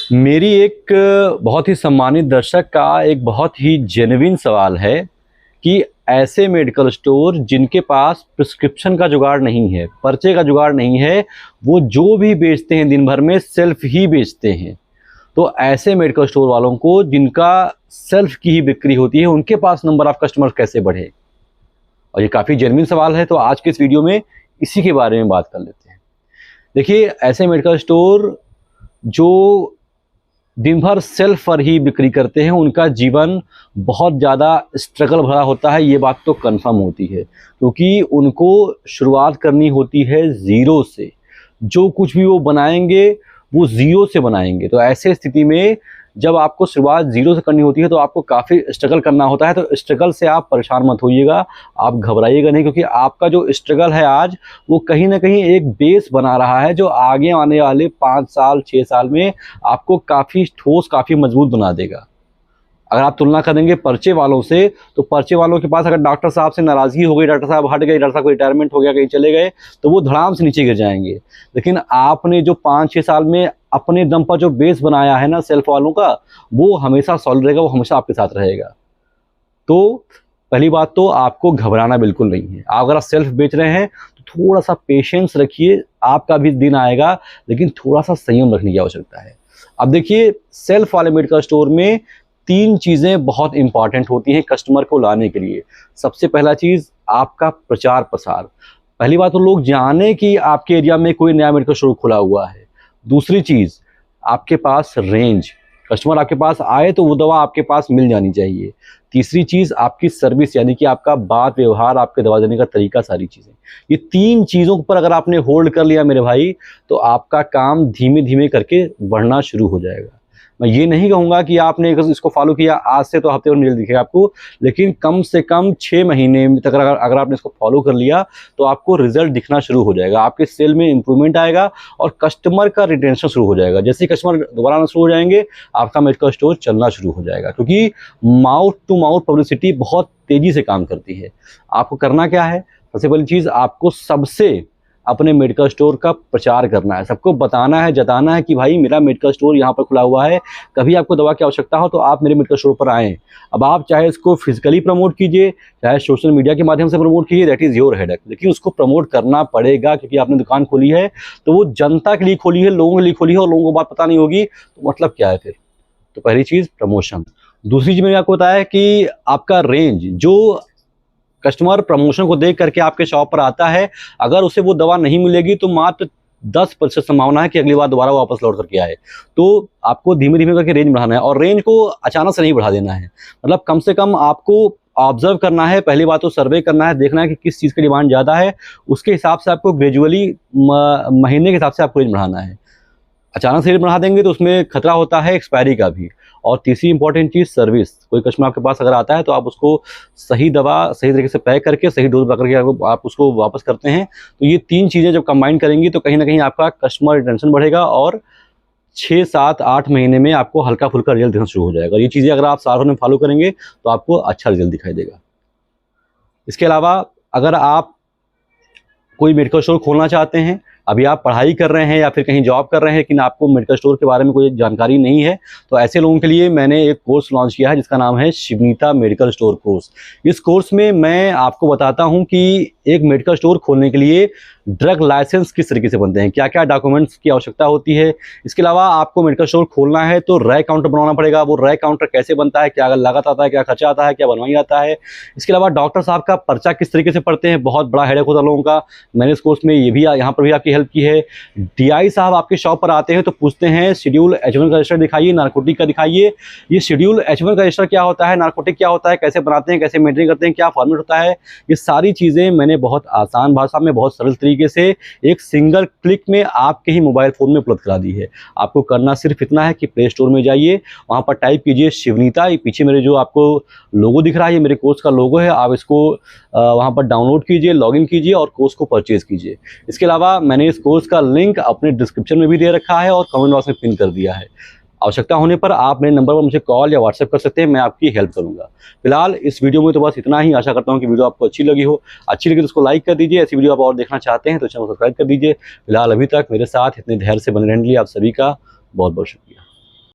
मेरी एक बहुत ही सम्मानित दर्शक का एक बहुत ही जेन्युइन सवाल है कि ऐसे मेडिकल स्टोर जिनके पास प्रिस्क्रिप्शन का जुगाड़ नहीं है, पर्चे का जुगाड़ नहीं है, वो जो भी बेचते हैं दिन भर में सेल्फ ही बेचते हैं। तो ऐसे मेडिकल स्टोर वालों को जिनका सेल्फ की ही बिक्री होती है, उनके पास नंबर ऑफ कस्टमर कैसे बढ़े? और ये काफ़ी जेन्युइन सवाल है, तो आज के इस वीडियो में इसी के बारे में बात कर लेते हैं। देखिए, ऐसे मेडिकल स्टोर जो दिन भर सेल्फ पर ही बिक्री करते हैं, उनका जीवन बहुत ज़्यादा स्ट्रगल भरा होता है, ये बात तो कंफर्म होती है, क्योंकि उनको शुरुआत करनी होती है ज़ीरो से। जो कुछ भी वो बनाएंगे वो ज़ीरो से बनाएंगे। तो ऐसे स्थिति में जब आपको शुरुआत ज़ीरो से करनी होती है तो आपको काफ़ी स्ट्रगल करना होता है। तो स्ट्रगल से आप परेशान मत होइएगा, आप घबराइएगा नहीं, क्योंकि आपका जो स्ट्रगल है आज, वो कहीं ना कहीं एक बेस बना रहा है जो आगे आने वाले 5 साल 6 साल में आपको काफ़ी ठोस, काफ़ी मजबूत बना देगा। अगर आप तुलना करेंगे पर्चे वालों से, तो पर्चे वालों के पास अगर डॉक्टर साहब से नाराज़गी हो गई, डॉक्टर साहब हट गए, डॉक्टर साहब को रिटायरमेंट हो गया, कहीं चले गए, तो वो धड़ाम से नीचे गिर जाएंगे। लेकिन आपने जो 5-6 साल में अपने दम पर जो बेस बनाया है ना सेल्फ वालों का, वो हमेशा सॉलिड रहेगा, वो हमेशा आपके साथ रहेगा। तो पहली बात तो आपको घबराना बिल्कुल नहीं है। अगर आप सेल्फ बेच रहे हैं तो थोड़ा सा पेशेंस रखिए, आपका भी दिन आएगा, लेकिन थोड़ा सा संयम रखने की आवश्यकता है। अब देखिए, सेल्फ वाले मेडिकल स्टोर में 3 चीज़ें बहुत इंपॉर्टेंट होती हैं कस्टमर को लाने के लिए। सबसे पहला चीज़ आपका प्रचार प्रसार। पहली बात तो लोग जाने कि आपके एरिया में कोई नया मेडिकल स्टोर खुला हुआ है। दूसरी चीज़, आपके पास रेंज, कस्टमर आपके पास आए तो वो दवा आपके पास मिल जानी चाहिए। तीसरी चीज़ आपकी सर्विस, यानी कि आपका बात व्यवहार, आपके दवा देने का तरीका, सारी चीज़ें। ये 3 चीज़ों पर अगर आपने होल्ड कर लिया मेरे भाई, तो आपका काम धीमे धीमे करके बढ़ना शुरू हो जाएगा। मैं ये नहीं कहूँगा कि आपने इसको फॉलो किया आज से तो हफ्ते में रिजल्ट दिखेगा आपको, लेकिन कम से कम 6 महीने तक अगर आपने इसको फॉलो कर लिया तो आपको रिजल्ट दिखना शुरू हो जाएगा। आपके सेल में इंप्रूवमेंट आएगा और कस्टमर का रिटेंशन शुरू हो जाएगा। जैसे ही कस्टमर दोबारा आना शुरू हो जाएंगे, आपका मेडिकल स्टोर चलना शुरू हो जाएगा, क्योंकि माउथ टू माउथ पब्लिसिटी बहुत तेज़ी से काम करती है। आपको करना क्या है? सबसे पहली चीज़, आपको सबसे अपने मेडिकल स्टोर का प्रचार करना है, सबको बताना है, जताना है कि भाई मेरा मेडिकल स्टोर यहाँ पर खुला हुआ है, कभी आपको दवा की आवश्यकता हो तो आप मेरे मेडिकल स्टोर पर आएँ। अब आप चाहे इसको फिजिकली प्रमोट कीजिए, चाहे सोशल मीडिया के माध्यम से प्रमोट कीजिए, दैट इज़ योर हेडेक, लेकिन उसको प्रमोट करना पड़ेगा, क्योंकि आपने दुकान खोली है तो वो जनता के लिए खोली है, लोगों के लिए खोली है, और लोगों को बात पता नहीं होगी तो मतलब क्या है फिर? तो पहली चीज़ प्रमोशन। दूसरी चीज़ मैंने आपको बताया कि आपका रेंज, जो कस्टमर प्रमोशन को देख करके आपके शॉप पर आता है, अगर उसे वो दवा नहीं मिलेगी तो मात्र 10% संभावना है कि अगली बार दोबारा वापस लौट करके आए। तो आपको धीमे धीमे करके रेंज बढ़ाना है, और रेंज को अचानक से नहीं बढ़ा देना है। मतलब कम से कम आपको ऑब्जर्व करना है, पहली बात तो सर्वे करना है, देखना है कि किस चीज़ की डिमांड ज़्यादा है, उसके हिसाब से आपको ग्रेजुअली महीने के हिसाब से आपको रेंज बढ़ाना है। अचानक से रेट बढ़ा देंगे तो उसमें खतरा होता है एक्सपायरी का भी। और तीसरी इंपॉर्टेंट चीज़ सर्विस। कोई कस्टमर आपके पास अगर आता है तो आप उसको सही दवा सही तरीके से पैक करके, सही डोज बता करके आप उसको वापस करते हैं। तो ये 3 चीज़ें जब कंबाइन करेंगी तो कहीं ना कहीं आपका कस्टमर रिटेंशन बढ़ेगा, और 6, 7, 8 महीने में आपको हल्का फुल्का रिजल्ट दिखना शुरू हो जाएगा। और ये चीज़ें अगर आप सालों में फॉलो करेंगे तो आपको अच्छा रिजल्ट दिखाई देगा। इसके अलावा अगर आप कोई मेडिकल स्टोर खोलना चाहते हैं, अभी आप पढ़ाई कर रहे हैं या फिर कहीं जॉब कर रहे हैं, लेकिन आपको मेडिकल स्टोर के बारे में कोई जानकारी नहीं है, तो ऐसे लोगों के लिए मैंने एक कोर्स लॉन्च किया है जिसका नाम है शिवनीता मेडिकल स्टोर कोर्स। इस कोर्स में मैं आपको बताता हूं कि एक मेडिकल स्टोर खोलने के लिए ड्रग लाइसेंस किस तरीके से बनते हैं, क्या क्या डॉक्यूमेंट्स की आवश्यकता होती है। इसके अलावा आपको मेडिकल स्टोर खोलना है तो रैक काउंटर बनवाना पड़ेगा, वो रैक काउंटर कैसे बनता है, क्या लागत आता है, क्या खर्चा आता है, क्या बनवाई आता है। इसके अलावा डॉक्टर साहब का पर्चा किस तरीके से पढ़ते हैं, बहुत बड़ा हेडेक होता है लोगों का। मैंने इस कोर्स में ये भी यहाँ पर भी आपकी हेल्प की है। डीआई साहब आपके शॉप पर आते हैं तो पूछते हैं शेड्यूल H1 का रजिस्टर दिखाइए, नारकोटिक का दिखाइए। ये शेड्यूल H1 का रजिस्टर क्या होता है, नारकोटिक क्या होता है, कैसे बनाते हैं, कैसे मेंटेन करते हैं, क्या फॉर्मेट होता है, ये सारी चीज़ें मैंने बहुत आसान भाषा में, बहुत सरल तरीके से एक सिंगल क्लिक में आपके ही मोबाइल फ़ोन में उपलब्ध करा दी है। आपको करना सिर्फ इतना है कि प्ले स्टोर में जाइए, वहाँ पर टाइप कीजिए शिवनीता। ये पीछे मेरे जो आपको लोगो दिख रहा है, ये मेरे कोर्स का लोगो है। आप इसको वहाँ पर डाउनलोड कीजिए, लॉगिन कीजिए और कोर्स को परचेज़ कीजिए। इसके अलावा मैंने इस कोर्स का लिंक अपने डिस्क्रिप्शन में भी दे रखा है और कमेंट बॉक्स में पिन कर दिया है। आवश्यकता होने पर आप मेरे नंबर पर मुझे कॉल या व्हाट्सएप कर सकते हैं, मैं आपकी हेल्प करूंगा। फिलहाल इस वीडियो में तो बस इतना ही। आशा करता हूं कि वीडियो आपको अच्छी लगी हो। अच्छी लगी तो उसको लाइक कर दीजिए। ऐसी वीडियो आप और देखना चाहते हैं तो चैनल को सब्सक्राइब कर दीजिए। फिलहाल अभी तक मेरे साथ इतने धैर्य से बने रहने के लिए आप सभी का बहुत बहुत शुक्रिया।